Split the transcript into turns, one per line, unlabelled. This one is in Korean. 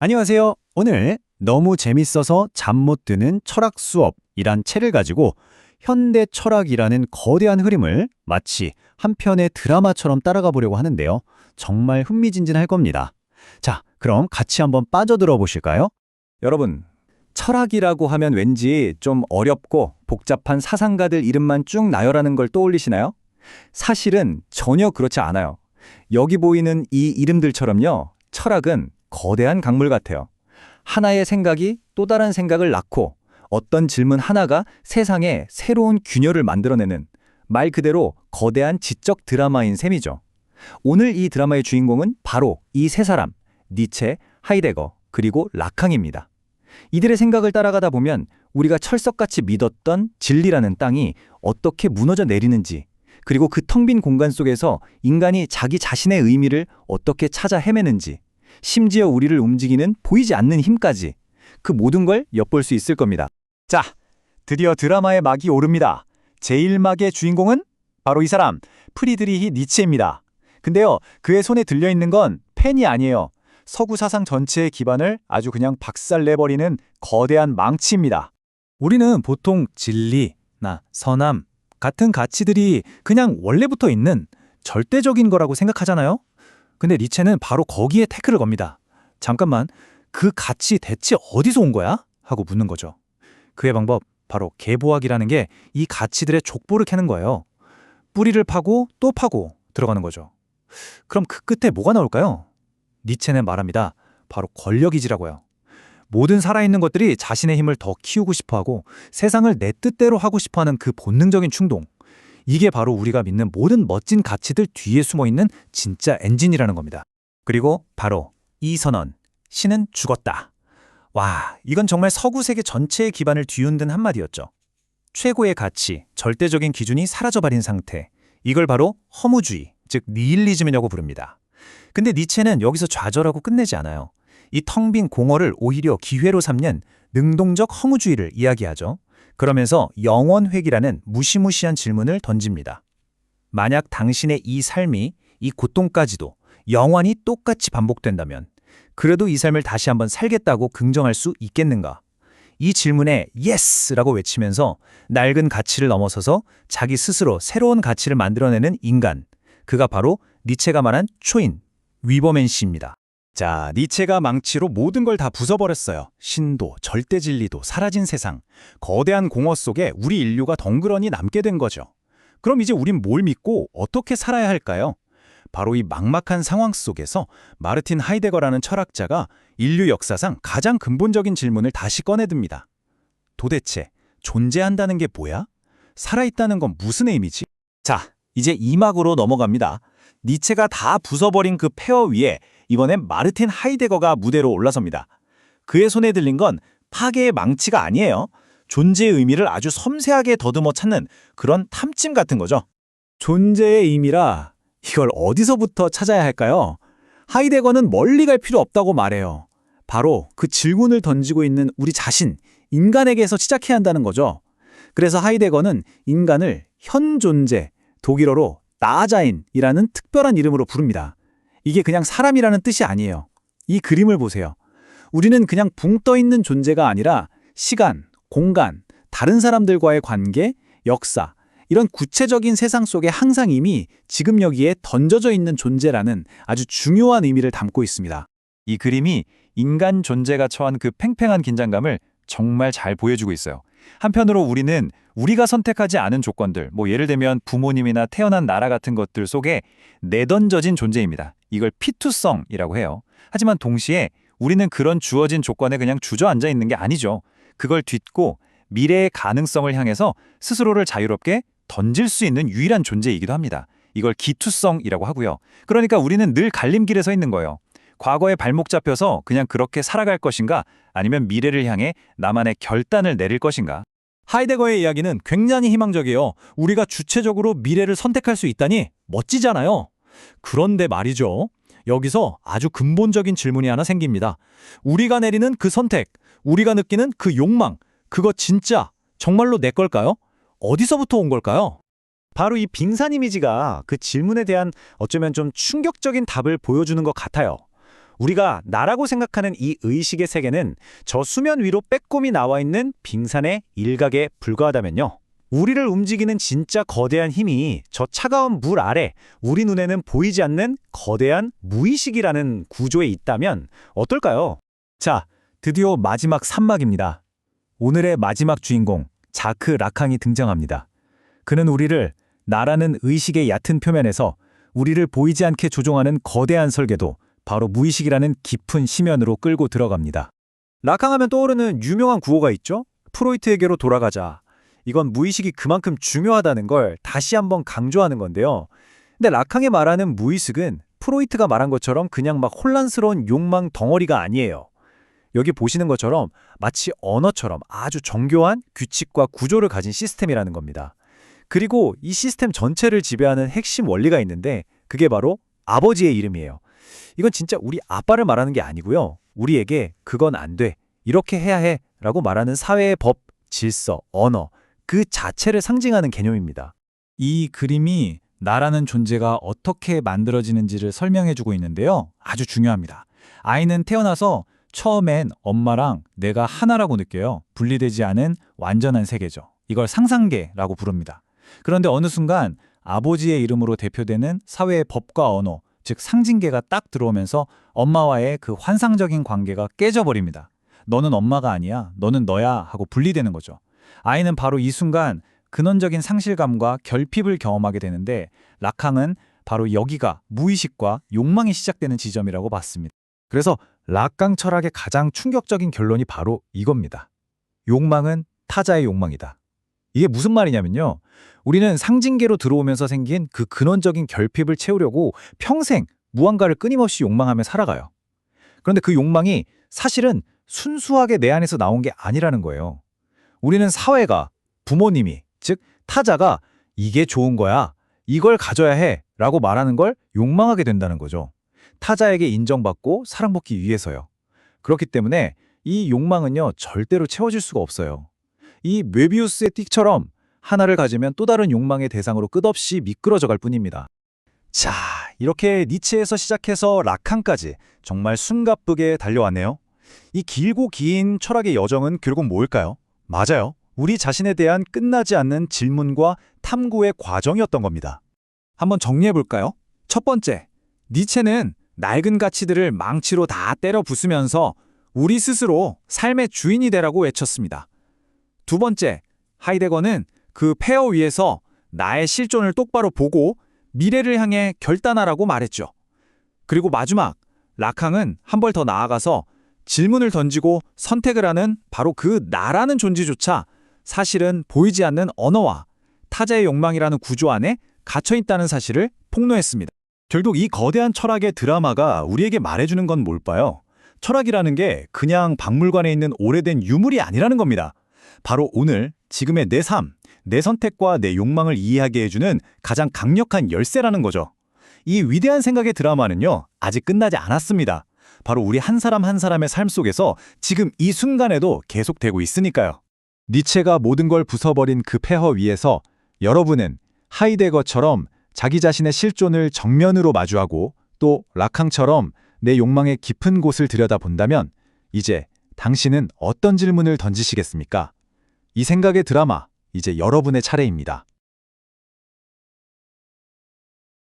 안녕하세요. 오늘 너무 재밌어서 잠 못 드는 철학 수업이란 책을 가지고 현대 철학이라는 거대한 흐름을 마치 한 편의 드라마처럼 따라가 보려고 하는데요. 정말 흥미진진할 겁니다. 자, 그럼 같이 한번 빠져들어 보실까요?
여러분, 철학이라고 하면 왠지 좀 어렵고 복잡한 사상가들 이름만 쭉 나열하는 걸 떠올리시나요? 사실은 전혀 그렇지 않아요. 여기 보이는 이 이름들처럼요, 철학은 거대한 강물 같아요. 하나의 생각이 또 다른 생각을 낳고 어떤 질문 하나가 세상에 새로운 균열을 만들어내는 말 그대로 거대한 지적 드라마인 셈이죠. 오늘 이 드라마의 주인공은 바로 이 세 사람, 니체, 하이데거, 그리고 라캉입니다. 이들의 생각을 따라가다 보면 우리가 철석같이 믿었던 진리라는 땅이 어떻게 무너져 내리는지, 그리고 그 텅 빈 공간 속에서 인간이 자기 자신의 의미를 어떻게 찾아 헤매는지, 심지어 우리를 움직이는 보이지 않는 힘까지, 그 모든 걸 엿볼 수 있을 겁니다. 자, 드디어 드라마의 막이 오릅니다. 제1막의 주인공은 바로 이 사람, 프리드리히 니체입니다. 근데요, 그의 손에 들려있는 건 펜이 아니에요. 서구 사상 전체의 기반을 아주 그냥 박살내버리는 거대한 망치입니다.
우리는 보통 진리나 선함 같은 가치들이 그냥 원래부터 있는 절대적인 거라고 생각하잖아요? 근데 니체는 바로 거기에 태클을 겁니다. 잠깐만, 그 가치 대체 어디서 온 거야? 하고 묻는 거죠. 그의 방법, 바로 계보학이라는 게 이 가치들의 족보를 캐는 거예요. 뿌리를 파고 또 파고 들어가는 거죠. 그럼 그 끝에 뭐가 나올까요? 니체는 말합니다. 바로 권력이지라고요. 모든 살아있는 것들이 자신의 힘을 더 키우고 싶어하고 세상을 내 뜻대로 하고 싶어하는 그 본능적인 충동. 이게 바로 우리가 믿는 모든 멋진 가치들 뒤에 숨어있는 진짜 엔진이라는 겁니다. 그리고 바로 이 선언, 신은 죽었다. 와, 이건 정말 서구 세계 전체의 기반을 뒤흔든 한마디였죠. 최고의 가치, 절대적인 기준이 사라져버린 상태. 이걸 바로 허무주의, 즉 니힐리즘이라고 부릅니다. 근데 니체는 여기서 좌절하고 끝내지 않아요. 이 텅 빈 공허를 오히려 기회로 삼는 능동적 허무주의를 이야기하죠. 그러면서 영원회귀라는 무시무시한 질문을 던집니다. 만약 당신의 이 삶이, 이 고통까지도 영원히 똑같이 반복된다면 그래도 이 삶을 다시 한번 살겠다고 긍정할 수 있겠는가? 이 질문에 예스라고 외치면서 낡은 가치를 넘어서서 자기 스스로 새로운 가치를 만들어내는 인간. 그가 바로 니체가 말한 초인, 위버맨 씨입니다.
자, 니체가 망치로 모든 걸 다 부숴버렸어요. 신도, 절대 진리도 사라진 세상, 거대한 공허 속에 우리 인류가 덩그러니 남게 된 거죠. 그럼 이제 우린 뭘 믿고 어떻게 살아야 할까요? 바로 이 막막한 상황 속에서 마르틴 하이데거라는 철학자가 인류 역사상 가장 근본적인 질문을 다시 꺼내듭니다. 도대체 존재한다는 게 뭐야? 살아있다는 건 무슨 의미지? 자, 이제 이 막으로 넘어갑니다. 니체가 다 부숴버린 그 폐허 위에 이번엔 마르틴 하이데거가 무대로 올라섭니다. 그의 손에 들린 건 파괴의 망치가 아니에요. 존재의 의미를 아주 섬세하게 더듬어 찾는 그런 탐침 같은 거죠. 존재의 의미라 이걸 어디서부터 찾아야 할까요? 하이데거는 멀리 갈 필요 없다고 말해요. 바로 그 질문을 던지고 있는 우리 자신, 인간에게서 시작해야 한다는 거죠. 그래서 하이데거는 인간을 현존재, 독일어로 나자인이라는 특별한 이름으로 부릅니다. 이게 그냥 사람이라는 뜻이 아니에요. 이 그림을 보세요. 우리는 그냥 붕 떠 있는 존재가 아니라 시간, 공간, 다른 사람들과의 관계, 역사, 이런 구체적인 세상 속에 항상 이미 지금 여기에 던져져 있는 존재라는 아주 중요한 의미를 담고 있습니다. 이 그림이 인간 존재가 처한 그 팽팽한 긴장감을 정말 잘 보여주고 있어요. 한편으로 우리는 우리가 선택하지 않은 조건들, 예를 들면 부모님이나 태어난 나라 같은 것들 속에 내던져진 존재입니다. 이걸 피투성이라고 해요. 하지만 동시에 우리는 그런 주어진 조건에 그냥 주저앉아 있는 게 아니죠. 그걸 딛고 미래의 가능성을 향해서 스스로를 자유롭게 던질 수 있는 유일한 존재이기도 합니다. 이걸 기투성이라고 하고요. 그러니까 우리는 늘 갈림길에 서 있는 거예요. 과거에 발목 잡혀서 그냥 그렇게 살아갈 것인가, 아니면 미래를 향해 나만의 결단을 내릴 것인가. 하이데거의 이야기는 굉장히 희망적이에요. 우리가 주체적으로 미래를 선택할 수 있다니 멋지잖아요. 그런데 말이죠. 여기서 아주 근본적인 질문이 하나 생깁니다. 우리가 내리는 그 선택, 우리가 느끼는 그 욕망, 그거 진짜 정말로 내 걸까요? 어디서부터 온 걸까요? 바로 이 빙산 이미지가 그 질문에 대한 어쩌면 좀 충격적인 답을 보여주는 것 같아요. 우리가 나라고 생각하는 이 의식의 세계는 저 수면 위로 빼꼼히 나와 있는 빙산의 일각에 불과하다면요. 우리를 움직이는 진짜 거대한 힘이 저 차가운 물 아래 우리 눈에는 보이지 않는 거대한 무의식이라는 구조에 있다면 어떨까요?
자, 드디어 마지막 3막입니다. 오늘의 마지막 주인공, 자크 라캉이 등장합니다. 그는 우리를 나라는 의식의 얕은 표면에서 우리를 보이지 않게 조종하는 거대한 설계도, 바로 무의식이라는 깊은 심연으로 끌고 들어갑니다.
라캉하면 떠오르는 유명한 구호가 있죠? 프로이트에게로 돌아가자. 이건 무의식이 그만큼 중요하다는 걸 다시 한번 강조하는 건데요. 근데 라캉이 말하는 무의식은 프로이트가 말한 것처럼 그냥 막 혼란스러운 욕망 덩어리가 아니에요. 여기 보시는 것처럼 마치 언어처럼 아주 정교한 규칙과 구조를 가진 시스템이라는 겁니다. 그리고 이 시스템 전체를 지배하는 핵심 원리가 있는데 그게 바로 아버지의 이름이에요. 이건 진짜 우리 아빠를 말하는 게 아니고요. 우리에게 그건 안 돼, 이렇게 해야 해 라고 말하는 사회의 법, 질서, 언어, 그 자체를 상징하는 개념입니다.
이 그림이 나라는 존재가 어떻게 만들어지는지를 설명해주고 있는데요. 아주 중요합니다. 아이는 태어나서 처음엔 엄마랑 내가 하나라고 느껴요. 분리되지 않은 완전한 세계죠. 이걸 상상계라고 부릅니다. 그런데 어느 순간 아버지의 이름으로 대표되는 사회의 법과 언어, 즉 상징계가 딱 들어오면서 엄마와의 그 환상적인 관계가 깨져버립니다. 너는 엄마가 아니야, 너는 너야 하고 분리되는 거죠. 아이는 바로 이 순간 근원적인 상실감과 결핍을 경험하게 되는데 라캉은 바로 여기가 무의식과 욕망이 시작되는 지점이라고 봤습니다. 그래서 라캉 철학의 가장 충격적인 결론이 바로 이겁니다. 욕망은 타자의 욕망이다. 이게 무슨 말이냐면요. 우리는 상징계로 들어오면서 생긴 그 근원적인 결핍을 채우려고 평생 무언가를 끊임없이 욕망하며 살아가요. 그런데 그 욕망이 사실은 순수하게 내 안에서 나온 게 아니라는 거예요. 우리는 사회가, 부모님이, 즉 타자가 이게 좋은 거야, 이걸 가져야 해 라고 말하는 걸 욕망하게 된다는 거죠. 타자에게 인정받고 사랑받기 위해서요. 그렇기 때문에 이 욕망은요, 절대로 채워질 수가 없어요. 이 뇌비우스의 띡처럼 하나를 가지면 또 다른 욕망의 대상으로 끝없이 미끄러져 갈 뿐입니다.
자, 이렇게 니체에서 시작해서 라칸까지 정말 숨가쁘게 달려왔네요. 이 길고 긴 철학의 여정은 결국 뭘까요? 맞아요. 우리 자신에 대한 끝나지 않는 질문과 탐구의 과정이었던 겁니다.
한번 정리해볼까요? 첫 번째, 니체는 낡은 가치들을 망치로 다 때려 부수면서 우리 스스로 삶의 주인이 되라고 외쳤습니다. 두 번째, 하이데거는 그 폐허 위에서 나의 실존을 똑바로 보고 미래를 향해 결단하라고 말했죠. 그리고 마지막, 라캉은 한 발 더 나아가서 질문을 던지고 선택을 하는 바로 그 나라는 존재조차 사실은 보이지 않는 언어와 타자의 욕망이라는 구조 안에 갇혀있다는 사실을 폭로했습니다.
결국 이 거대한 철학의 드라마가 우리에게 말해주는 건 뭘까요? 철학이라는 게 그냥 박물관에 있는 오래된 유물이 아니라는 겁니다. 바로 오늘, 지금의 내 삶, 내 선택과 내 욕망을 이해하게 해주는 가장 강력한 열쇠라는 거죠. 이 위대한 생각의 드라마는요, 아직 끝나지 않았습니다. 바로 우리 한 사람 한 사람의 삶 속에서 지금 이 순간에도 계속되고 있으니까요. 니체가 모든 걸 부숴버린 그 폐허 위에서 여러분은 하이데거처럼 자기 자신의 실존을 정면으로 마주하고 또 라캉처럼 내 욕망의 깊은 곳을 들여다본다면 이제 당신은 어떤 질문을 던지시겠습니까? 이 생각의 드라마, 이제 여러분의 차례입니다.